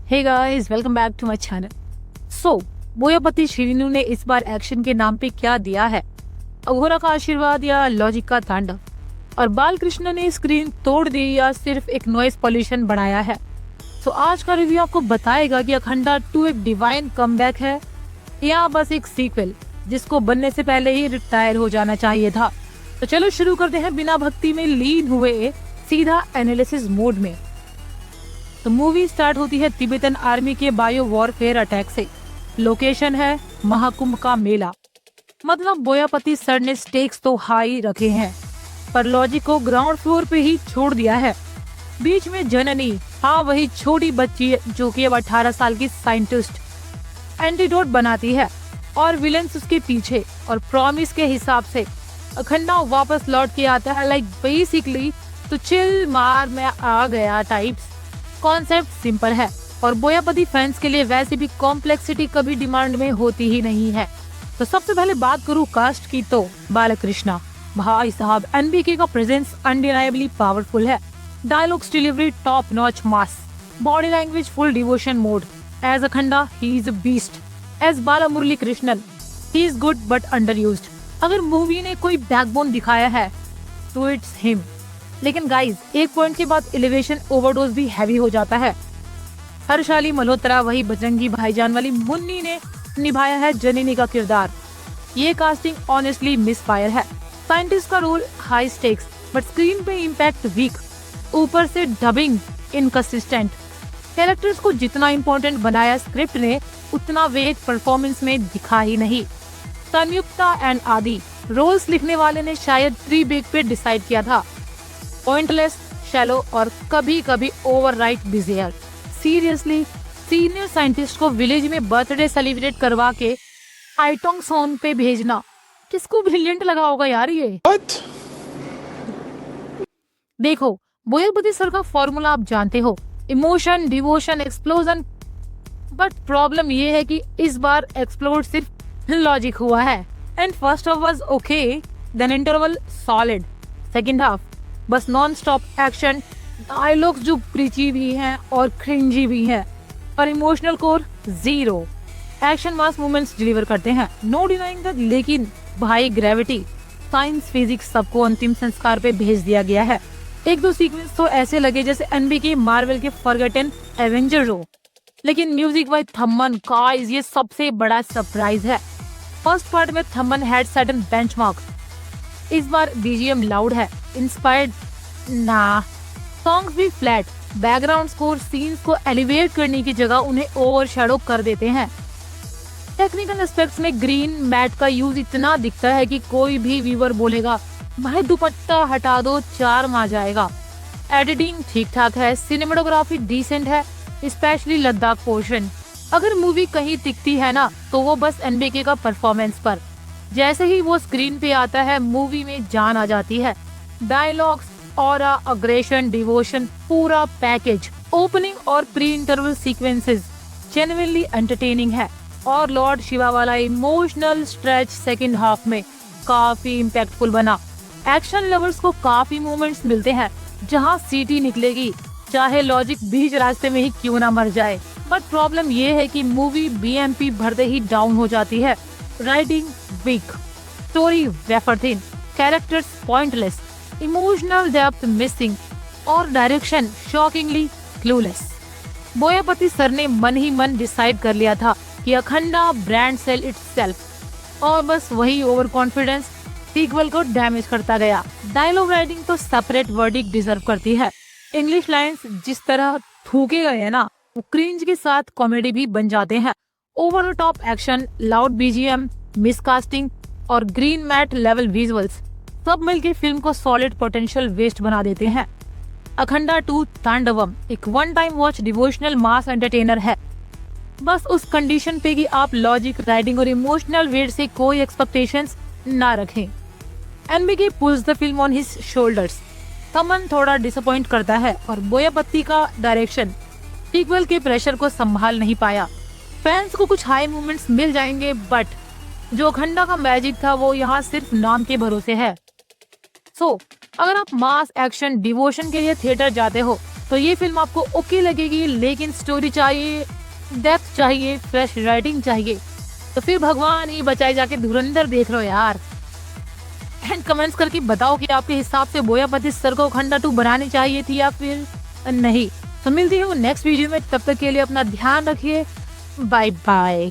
Hey guys, welcome back to my channel. Boyapati Srinu ने इस बार action के नाम पे क्या दिया है? अघोरा का आशीर्वाद या लॉजिक का तांडव? और बालकृष्ण ने स्क्रीन तोड़ दी या सिर्फ एक नॉइस पॉल्यूशन बढ़ाया है? आज का रिव्यू आपको बताएगा कि अखंडा 2 एक डिवाइन कमबैक है या बस एक सीक्वल जिसको बनने से पहले ही रिटायर हो जाना चाहिए था। तो चलो शुरू करते हैं बिना भक्ति में लीन हुए सीधा एनालिसिस मोड में। तो मूवी स्टार्ट होती है तिब्बतन आर्मी के बायो वॉरफेयर अटैक से। लोकेशन है महाकुंभ का मेला। मतलब बोयापति सर ने स्टेक्स तो हाई रखे हैं पर लॉजिक को ग्राउंड फ्लोर पे ही छोड़ दिया है। बीच में जननी, हाँ वही छोटी बच्ची जो कि अब 18 साल की साइंटिस्ट एंटीडोट बनाती है और विलेंस उसके पीछे। और प्रॉमिस के हिसाब से अखंडा वापस लौट के आता है लाइक बेसिकली तो चिल मार मैं आ गया टाइप्स। कॉन्सेप्ट सिंपल है और बोयापति फैंस के लिए वैसे भी कॉम्प्लेक्सिटी कभी डिमांड में होती ही नहीं है। तो सबसे पहले बात करूँ कास्ट की तो बालकृष्णा भाई साहब, एनबीके का प्रेजेंस अनडिनाइबली पावरफुल है। Dialogues delivery top notch mass, body language full devotion mode. As Akhanda he is a beast. As Bala Murali Krishnan he is good but under used. अगर मूवी ने कोई बैकबोन दिखाया है तो इट्स हिम। लेकिन गाइज एक पॉइंट के बाद एलिवेशन ओवरडोज भी हैवी हो जाता है। हर्षाली मल्होत्रा वही बजरंगी भाईजान वाली मुन्नी ने निभाया है जननी का किरदार। ये कास्टिंग ऑनेस्टली मिसफायर है। साइंटिस्ट का role high stakes but screen पे इम्पैक्ट वीक। ऊपर से डबिंग इनकंसिस्टेंट। कैरेक्टर्स को जितना इम्पोर्टेंट बनाया स्क्रिप्ट ने उतना वेट परफॉर्मेंस में दिखा ही नहीं। संयुक्ता एंड आदि रोल्स लिखने वाले ने शायद 3 बेक पे डिसाइड किया था। पॉइंटलेस, शैलो और कभी कभी overwrite behaviour. Seriously senior scientist को विलेज में बर्थडे सेलिब्रेट करवा के आइटोंग सोन पे भेजना किसको ब्रिलियंट लगा होगा यार ये। देखो बोयापति सर का फॉर्मूला आप जानते हो, emotion, devotion, explosion. But problem ये है कि इस बार एक्सप्लोर सिर्फ लॉजिक हुआ है। And first half was okay, then interval solid, second half बस नॉन स्टॉप एक्शन, डायलॉग्स जो प्रीची भी हैं और क्रिंजी भी हैं, और emotional core zero. Action mass movements deliver करते हैं, नो डिनाइंग दैट। लेकिन भाई ग्रेविटी, साइंस, फिजिक्स सबको अंतिम संस्कार पे भेज दिया गया है। एक दो सीक्वेंस तो ऐसे लगे जैसे एनबीके मार्वल के फॉरगॉटन एवेंजर हो। लेकिन म्यूजिक बाय थम्मन, गाइस ये सबसे बड़ा सरप्राइज है। फर्स्ट पार्ट में थम्मन हैड सर्टेन बेंचमार्क। इस बार बीजीएम लाउड है, इंस्पायर्ड ना। सॉन्ग्स भी फ्लैट, बैकग्राउंड स्कोर सीन्स को एलिवेट करने की जगह उन्हें ओवरशैडो कर देते हैं। टेक्निकल एस्पेक्ट्स में ग्रीन मैट का यूज इतना दिखता है कि कोई भी व्यूअर बोलेगा भाई दुपट्टा हटा दो, 4 माह जाएगा। एडिटिंग ठीक ठाक है, सिनेमेटोग्राफी डिसेंट है, स्पेशली लद्दाख पोर्शन। अगर मूवी कहीं टिकती है ना तो वो बस एनबीके का परफॉर्मेंस पर। जैसे ही वो स्क्रीन पे आता है मूवी में जान आ जाती है। डायलॉग्स, ऑरा, अग्रेशन, डिवोशन, पूरा पैकेज। ओपनिंग और pre interval sequences genuinely entertaining है और लॉर्ड शिवा वाला इमोशनल स्ट्रेच सेकंड हाफ में काफी इम्पैक्टफुल बना। एक्शन लवर्स को काफी मोमेंट्स मिलते हैं जहां सीटी निकलेगी चाहे लॉजिक बीच रास्ते में ही क्यों ना मर जाए। बट प्रॉब्लम ये है कि मूवी बीएमपी भरते ही डाउन हो जाती है। Writing weak, story wafer thin, characters pointless, emotional depth missing और direction shockingly clueless. Boyapati sir ने मन ही मन डिसाइड कर लिया था कि अखंडा ब्रांड सेल इटसेल्फ और बस वही ओवर कॉन्फिडेंस सीक्वल को डैमेज करता गया। डायलॉग राइटिंग तो सेपरेट वर्डिक्ट डिजर्व करती है। इंग्लिश लाइंस जिस तरह थूके गए हैं ना वो क्रिंज के साथ कॉमेडी भी बन जाते हैं। Over the top action, loud BGM, miscasting और ग्रीन मैट लेवल विजुअल्स सब मिलके फिल्म को सॉलिड पोटेंशियल वेस्ट बना देते हैं। अखंडा 2 तांडवम एक वन टाइम वॉच डिवोशनल मास एंटरटेनर है, बस उस कंडीशन पे कि आप लॉजिक, राइटिंग और इमोशनल वेट से कोई एक्सपेक्टेशंस ना रखें। NBK pulls the film on his shoulders. Thaman थोड़ा डिसअपॉइंट करता है और बोयापति का डायरेक्शन सीक्वल के प्रेशर को संभाल नहीं पाया। फैंस को कुछ हाई मूवमेंट्स मिल जाएंगे बट जो अखंडा का मैजिक था वो यहाँ सिर्फ नाम के भरोसे है। अगर आप मास एक्शन डिवोशन के लिए थिएटर जाते हो तो ये फिल्म आपको ओके लगेगी, लेकिन स्टोरी चाहिए, डेप्थ चाहिए, फ्रेश राइटिंग चाहिए, तो फिर भगवान ही बचाए जाके धुरंधर देख लो यार। एंड कमेंट्स करके बताओ कि आपके हिसाब से बोयापति सर को खंडा 2 बनानी चाहिए थी या फिर नहीं। तो मिलती हूँ नेक्स्ट वीडियो में, तब तक के लिए अपना ध्यान रखिए। Bye bye.